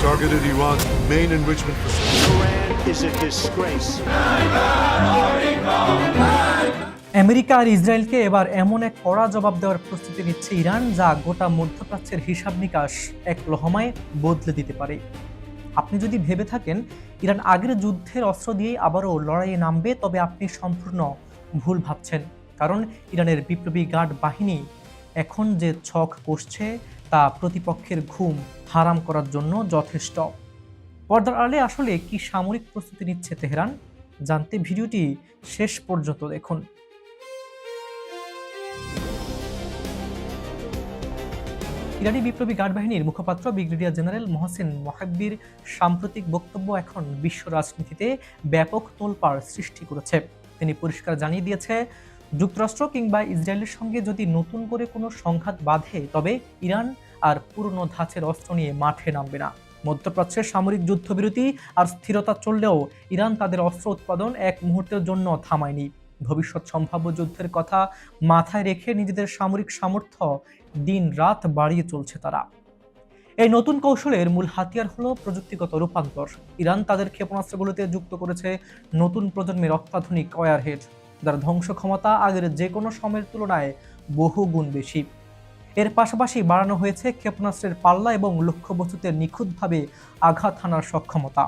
targeted Iran's main enrichment facility. Iran is a disgrace. America আর ইসরায়েলকে এবার এমন এক কড়া জবাব দেওয়ার প্রস্তুতি নিচ্ছে ইরান, যা গোটা মধ্যপ্রাচ্যের হিসাব নিকাশ এক লহমায় বদলে দিতে পারে। আপনি যদি ভেবে থাকেন ইরান আগের যুদ্ধের অস্ত্র দিয়েই আবারও লড়াইয়ে নামবে, তবে আপনি সম্পূর্ণ ভুল ভাবছেন। কারণ ইরানের বিপ্লবী গার্ড বাহিনী এখন যে ছক কষছে তা প্রতিপক্ষের ঘুম হারাম করার জন্য যথেষ্ট। পর্দার আড়ালে আসলে কি সামরিক প্রস্তুতি নিচ্ছে তেহরান, জানতে ভিডিওটি শেষ পর্যন্ত দেখুন। ইরানি বিপ্লবী গার্ড বাহিনীর মুখপাত্র ব্রিগেডিয়ার জেনারেল মোহসেন মোহাব্বির সাম্প্রতিক বক্তব্য এখন বিশ্ব রাজনীতিতে ব্যাপক তোলপাড় সৃষ্টি করেছে। তিনি পরিষ্কার জানিয়ে দিয়েছে, যুক্তরাষ্ট্র কিংবা ইসরায়েলের সঙ্গে যদি নতুন করে কোনো সংঘাত বাধে, তবে ইরান আর পুরনো ধাঁচের অস্ত্র নিয়ে মাঠে নামবে না। মধ্যপ্রাচ্যের সামরিক যুদ্ধবিরতি আর স্থিরতা চললেও ইরান তাদের অস্ত্র উৎপাদন এক মুহূর্তের জন্য থামায়নি। ভবিষ্যৎ সম্ভাব্য যুদ্ধের কথা মাথায় রেখে নিজেদের সামরিক সামর্থ্য দিন রাত বাড়িয়ে চলছে তারা। এই নতুন কৌশলের মূল হাতিয়ার হলো প্রযুক্তিগত রূপান্তর। ইরান তাদের ক্ষেপণাস্ত্রগুলোতে যুক্ত করেছে নতুন প্রজন্মের অত্যাধুনিক ওয়ারহেড, যার ধ্বংস ক্ষমতা আগের যে কোনো সময়ের তুলনায় বহু গুণ বেশি। এর পাশাপাশি বাড়ানো হয়েছে ক্ষেপণাস্ত্রের পাল্লা এবং লক্ষ্যবস্তুতে নিখুঁতভাবে আঘাত হানার সক্ষমতা।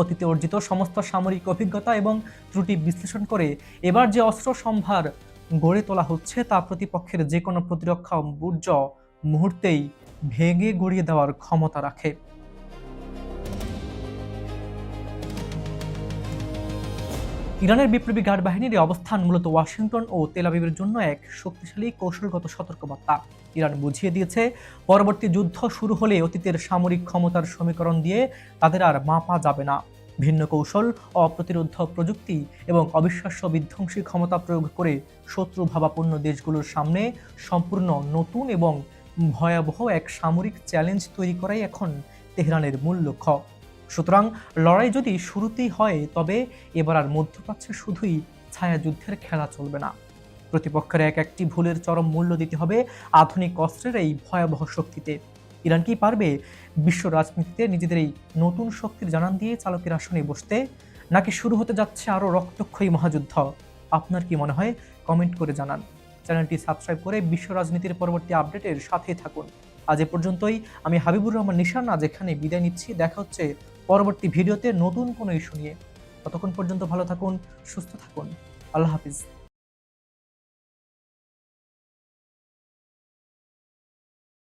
অতীতে অর্জিত সমস্ত সামরিক অভিজ্ঞতা এবং ত্রুটি বিশ্লেষণ করে এবার যে অস্ত্র সম্ভার গড়ে তোলা হচ্ছে তা প্রতিপক্ষের যে কোনো প্রতিরক্ষা বুর্জ মুহূর্তেই ভেঙে গড়িয়ে দেওয়ার ক্ষমতা রাখে। ইরানের বিপ্লবী গার্ড বাহিনীর এই অবস্থান মূলত ওয়াশিংটন ও তেল আবিবের জন্য এক শক্তিশালী কৌশলগত সতর্কবার্তা। ইরান বুঝিয়ে দিয়েছে, পরবর্তী যুদ্ধ শুরু হলে অতীতের সামরিক ক্ষমতার সমীকরণ দিয়ে তাদের আর মাপা যাবে না। ভিন্ন কৌশল, অপ্রতিরোধ প্রযুক্তি এবং অবিশ্বাস্য বিধ্বংসী ক্ষমতা প্রয়োগ করে শত্রু ভাবাপন্ন দেশগুলোর সামনে সম্পূর্ণ নতুন এবং ভয়াবহ এক সামরিক চ্যালেঞ্জ তৈরি করাই এখন তেহরানের মূল লক্ষ্য। সুতরাং লড়াই যদি শুরুতেই হয়, তবে এবার আর মধ্যপ্রাচ্যে শুধুই ছায়াযুদ্ধের খেলা চলবে না। প্রতিপক্ষের এক একটি ভুলের চরম মূল্য দিতে হবে আধুনিক অস্ত্রের এই ভয়াবহ শক্তিতে। ইরান কি পারবে বিশ্ব রাজনীতিতে নিজেদের এই নতুন শক্তির জানান দিয়ে চালকের আসনে বসতে, নাকি শুরু হতে যাচ্ছে আরও রক্তক্ষয়ী মহাযুদ্ধ? আপনার কি মনে হয় কমেন্ট করে জানান। চ্যানেলটি সাবস্ক্রাইব করে বিশ্ব রাজনীতির পরবর্তী আপডেটের সাথে থাকুন। আজ এ পর্যন্তই। আমি হাবিবুর রহমান নিশান আজ এখানে বিদায় নিচ্ছি। দেখা হচ্ছে পরবর্তী ভিডিওতে নতুন কোনো ইস্যু নিয়ে। ততক্ষণ পর্যন্ত ভালো থাকুন, সুস্থ থাকুন। আল্লাহ হাফিজ।